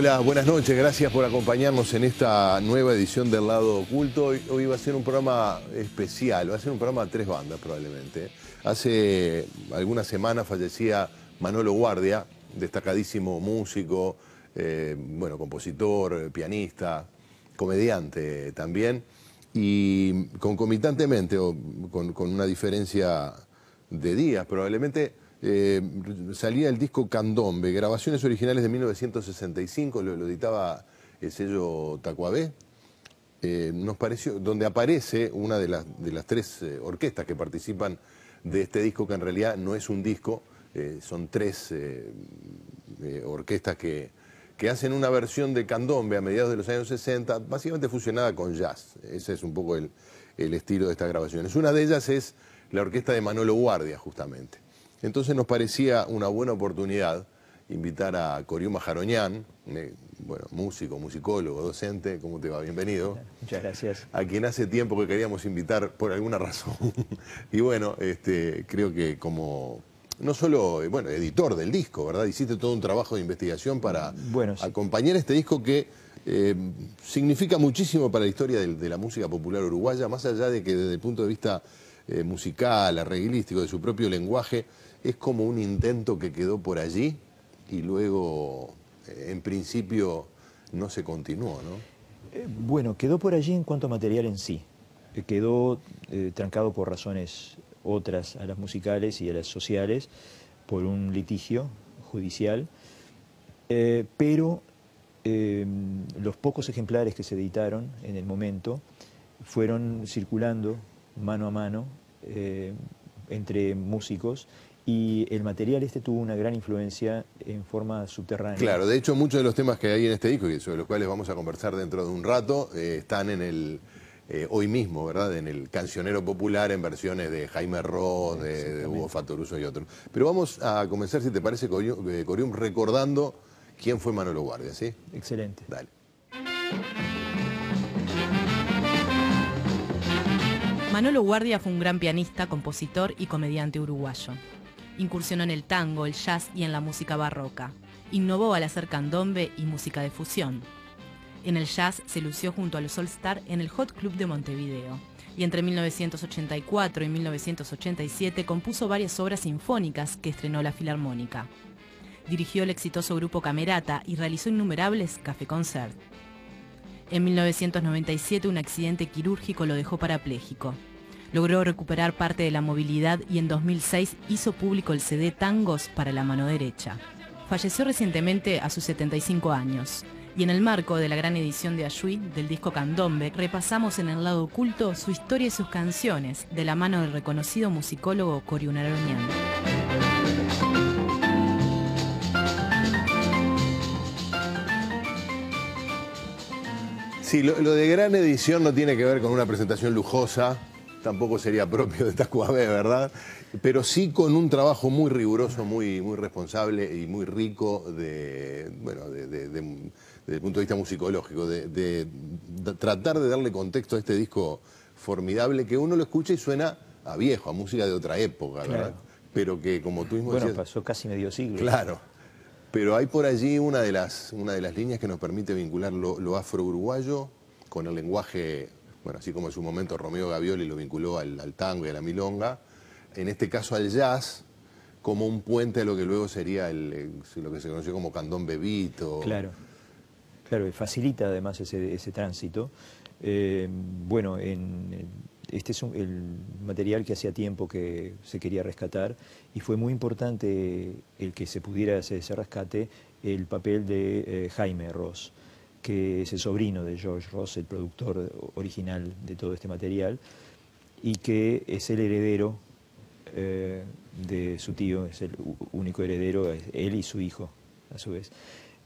Hola, buenas noches, gracias por acompañarnos en esta nueva edición del Lado Oculto. Hoy va a ser un programa especial, va a ser un programa a tres bandas probablemente. Hace algunas semanas fallecía Manolo Guardia, destacadísimo músico, compositor, pianista, comediante también, y concomitantemente, o con una diferencia de días probablemente, salía el disco Candombe, grabaciones originales de 1965, lo editaba el sello Tacuabé. Nos pareció, donde aparece una de las tres orquestas que participan de este disco, que en realidad no es un disco, son tres orquestas que hacen una versión de Candombe a mediados de los años 60, básicamente fusionada con jazz. Ese es un poco el estilo de estas grabaciones. Una de ellas es la orquesta de Manolo Guardia, justamente. Entonces nos parecía una buena oportunidad invitar a Corium Majaroñán, músico, musicólogo, docente. ¿Cómo te va? Bienvenido. Muchas gracias. A quien hace tiempo que queríamos invitar por alguna razón. Y bueno, creo que como, no solo, editor del disco, ¿verdad? Hiciste todo un trabajo de investigación para acompañar este disco que significa muchísimo para la historia de la música popular uruguaya, más allá de que desde el punto de vista musical, arreglístico, de su propio lenguaje, es como un intento que quedó por allí y luego, en principio, no se continuó, ¿no? Quedó por allí en cuanto a material en sí. Quedó trancado por razones otras a las musicales y a las sociales, por un litigio judicial, pero los pocos ejemplares que se editaron en el momento fueron circulando mano a mano entre músicos, y el material tuvo una gran influencia en forma subterránea. Claro, de hecho muchos de los temas que hay en este disco y sobre los cuales vamos a conversar dentro de un rato están en el hoy mismo, ¿verdad? En el cancionero popular, en versiones de Jaime Ross, de Hugo Fattoruso y otros. Pero vamos a comenzar, si te parece, Corium, recordando quién fue Manolo Guardia, ¿sí? Excelente. Dale. Manolo Guardia fue un gran pianista, compositor y comediante uruguayo. Incursionó en el tango, el jazz y en la música barroca. Innovó al hacer candombe y música de fusión. En el jazz se lució junto a los All Star en el Hot Club de Montevideo. Y entre 1984 y 1987 compuso varias obras sinfónicas que estrenó la Filarmónica. Dirigió el exitoso grupo Camerata y realizó innumerables café-concert. En 1997 un accidente quirúrgico lo dejó parapléjico. Logró recuperar parte de la movilidad y en 2006 hizo público el CD Tangos para la mano derecha. Falleció recientemente a sus 75 años. Y en el marco de la gran edición de Ayuí del disco Candombe, repasamos en el lado oculto su historia y sus canciones, de la mano del reconocido musicólogo Corium Majaroñán. Sí, lo de gran edición no tiene que ver con una presentación lujosa, tampoco sería propio de Tacuabé, ¿verdad? Pero sí con un trabajo muy riguroso, muy responsable y muy rico desde el punto de vista musicológico, de tratar de darle contexto a este disco formidable que uno lo escucha y suena a viejo, a música de otra época, ¿verdad? Claro. Pero que, como tú mismo decías, pasó casi medio siglo. Claro. Pero hay por allí una de las líneas que nos permite vincular lo afro-uruguayo con el lenguaje, así como en su momento Romeo Gavioli lo vinculó al tango y a la milonga, en este caso al jazz, como un puente a lo que luego sería lo que se conoció como candombe beat. Claro, facilita además ese tránsito. Este es el material que hacía tiempo que se quería rescatar, y fue muy importante el que se pudiera hacer ese rescate, el papel de Jaime Ross, que es el sobrino de George Ross, el productor original de todo este material, y que es el heredero de su tío, es el único heredero, él y su hijo, a su vez.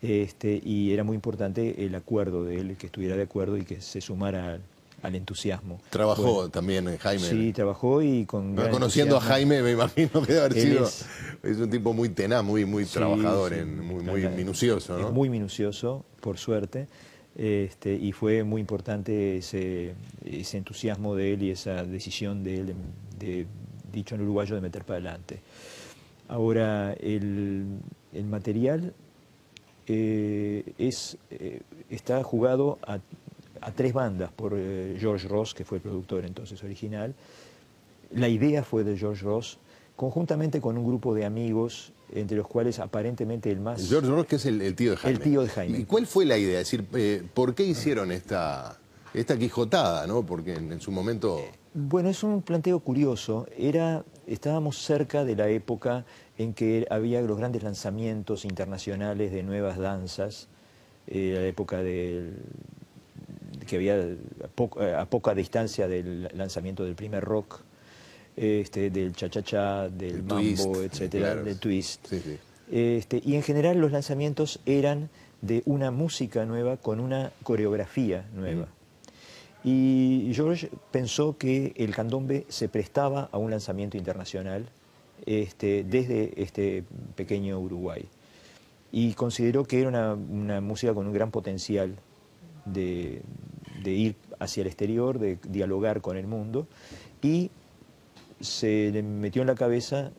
Y era muy importante el acuerdo de él, que estuviera de acuerdo y que se sumara al entusiasmo. Trabajó también Jaime. Sí, trabajó y con gran conociendo a Jaime, me imagino que debe haber sido... Es un tipo muy tenaz, muy trabajador, muy minucioso, ¿no? Es muy minucioso, por suerte, y fue muy importante ese entusiasmo de él y esa decisión de él, dicho en uruguayo, de meter para adelante. Ahora, el material está jugado a 3 bandas por George Ross, que fue el productor entonces original. La idea fue de George Ross, conjuntamente con un grupo de amigos, entre los cuales aparentemente el más... George Ross, que es el tío de Jaime. El tío de Jaime. ¿Y cuál fue la idea? Es decir, ¿por qué hicieron esta quijotada, ¿no? Porque en su momento... Bueno, es un planteo curioso. Estábamos cerca de la época en que había los grandes lanzamientos internacionales de nuevas danzas, la época que había a poca distancia del lanzamiento del primer rock, del cha-cha-cha, del mambo, twist, etcétera, claro. del twist. Sí, sí. Y en general los lanzamientos eran de una música nueva con una coreografía nueva. Y George pensó que el candombe se prestaba a un lanzamiento internacional desde este pequeño Uruguay. Y consideró que era una música con un gran potencial de ir hacia el exterior, de dialogar con el mundo, y se le metió en la cabeza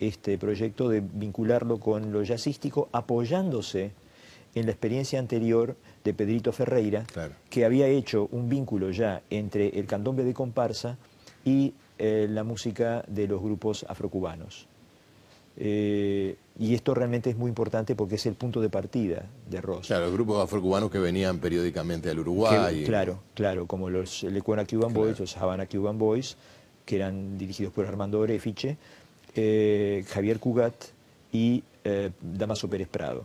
este proyecto de vincularlo con lo jazzístico, apoyándose en la experiencia anterior de Pedrito Ferreira, Claro. que había hecho un vínculo ya entre el candombe de comparsa y la música de los grupos afrocubanos. Y esto realmente es muy importante porque es el punto de partida de Ross. Claro, los grupos afrocubanos que venían periódicamente al Uruguay. Claro, como los Lecuona Cuban Boys, los Havana Cuban Boys, que eran dirigidos por Armando Orefiche, Javier Cugat y Damaso Pérez Prado.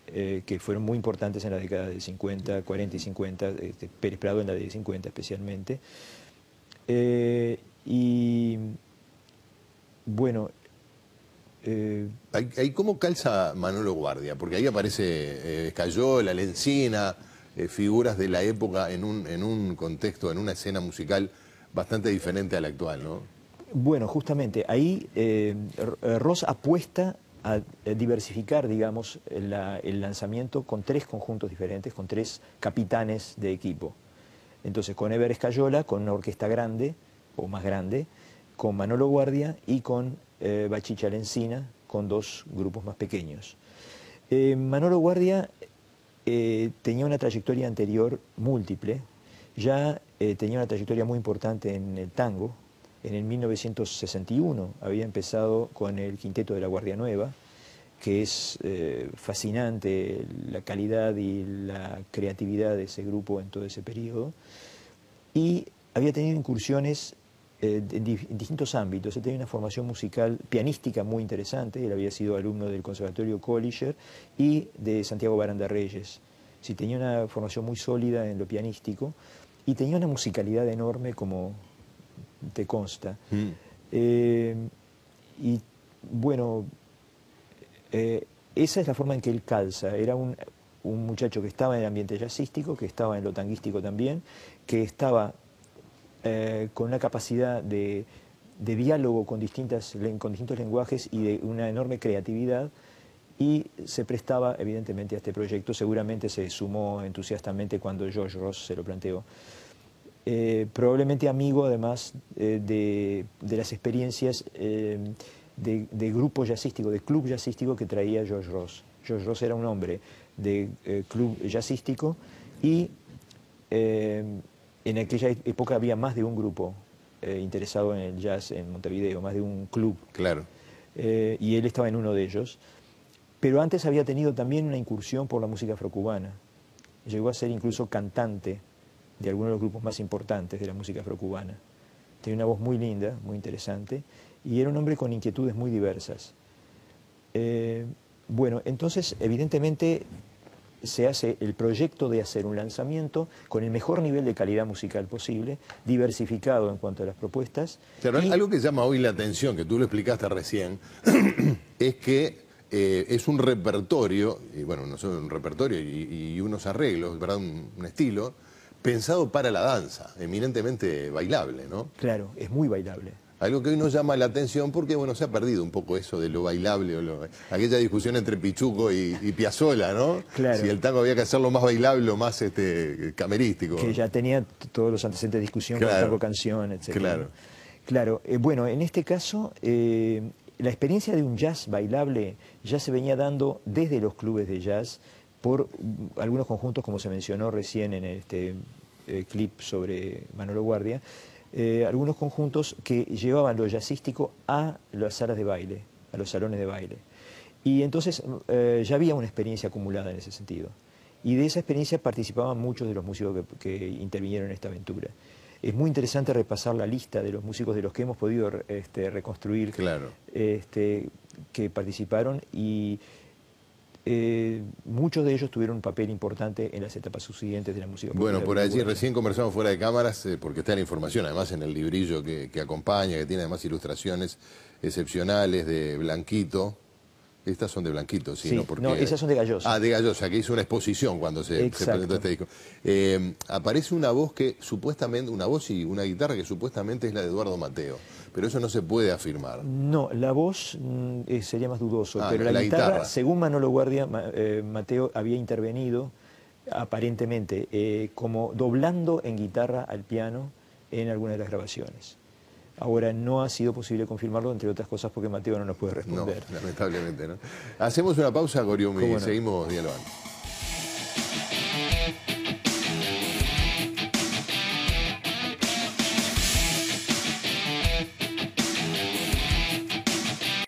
Que fueron muy importantes en la década de 50, 40 y 50, Pérez Prado en la de 50 especialmente. Y bueno... ¿Ahí cómo calza Manolo Guardia? Porque ahí aparece Escayola, Lencina, figuras de la época en un contexto, en una escena musical bastante diferente a la actual, ¿no? Bueno, justamente, ahí Ross apuesta a diversificar, digamos, el lanzamiento con 3 conjuntos diferentes, con 3 capitanes de equipo. Entonces, con Eber Escayola, con una orquesta grande, o más grande, con Manolo Guardia y con Bachicha Lencina, con 2 grupos más pequeños. Manolo Guardia tenía una trayectoria anterior múltiple, ya tenía una trayectoria muy importante en el tango. En el 1961 había empezado con el Quinteto de la Guardia Nueva, que es fascinante la calidad y la creatividad de ese grupo en todo ese periodo, y había tenido incursiones en distintos ámbitos. Él tenía una formación musical pianística muy interesante. Él había sido alumno del Conservatorio Colliger y de Santiago Baranda Reyes. Sí, tenía una formación muy sólida en lo pianístico y tenía una musicalidad enorme, como te consta. Y bueno, esa es la forma en que él calza. Era un muchacho que estaba en el ambiente jazzístico, que estaba en lo tanguístico también, que estaba con una capacidad de diálogo con distintos lenguajes y de una enorme creatividad, y se prestaba evidentemente a este proyecto. Seguramente se sumó entusiastamente cuando George Ross se lo planteó. Probablemente amigo además de las experiencias de grupo jazzístico, de club jazzístico que traía George Ross. George Ross era un hombre de club jazzístico, y en aquella época había más de un grupo interesado en el jazz en Montevideo, más de un club. Claro. Y él estaba en uno de ellos. Pero antes había tenido también una incursión por la música afrocubana. Llegó a ser incluso cantante de algunos de los grupos más importantes de la música afrocubana. Tenía una voz muy linda, muy interesante, y era un hombre con inquietudes muy diversas. Bueno, entonces, evidentemente, se hace el proyecto de hacer un lanzamiento con el mejor nivel de calidad musical posible, diversificado en cuanto a las propuestas. Claro, algo que llama hoy la atención, que tú lo explicaste recién, es que es un repertorio, y bueno, no solo un repertorio y unos arreglos, ¿verdad? Un estilo pensado para la danza, eminentemente bailable, ¿no? Claro, es muy bailable. Algo que hoy nos llama la atención porque, bueno, se ha perdido un poco eso de lo bailable, aquella discusión entre Pichuco y Piazzolla, ¿no? Claro. Si el tango había que hacerlo más bailable o más camerístico. Que ya tenía todos los antecedentes de discusión, claro, con el tango canción, etc. Claro. Claro, bueno, en este caso la experiencia de un jazz bailable ya se venía dando desde los clubes de jazz por algunos conjuntos, como se mencionó recién en este clip sobre Manolo Guardia, algunos conjuntos que llevaban lo jazzístico a las salas de baile, a los salones de baile. Y entonces ya había una experiencia acumulada en ese sentido. Y de esa experiencia participaban muchos de los músicos que intervinieron en esta aventura. Es muy interesante repasar la lista de los músicos de los que hemos podido reconstruir, claro, que participaron, y muchos de ellos tuvieron un papel importante en las etapas subsiguientes de la música popular. Bueno, por allí recién conversamos fuera de cámaras, porque está la información, además en el librillo que acompaña, que tiene además ilustraciones excepcionales de Blanquito. Estas son de Blanquito, ¿sí? Sí, ¿no? Porque... no, esas son de Galloso. Ah, de Galloso, que hizo una exposición cuando se presentó este disco. Aparece una voz que supuestamente, una voz y una guitarra que supuestamente es la de Eduardo Mateo, pero eso no se puede afirmar. No, la voz sería más dudoso, pero la guitarra, según Manolo Guardia, Mateo había intervenido aparentemente como doblando en guitarra al piano en alguna de las grabaciones. Ahora, no ha sido posible confirmarlo, entre otras cosas porque Mateo no nos puede responder. No, lamentablemente no. Hacemos una pausa, Goriumi, y no? seguimos dialogando.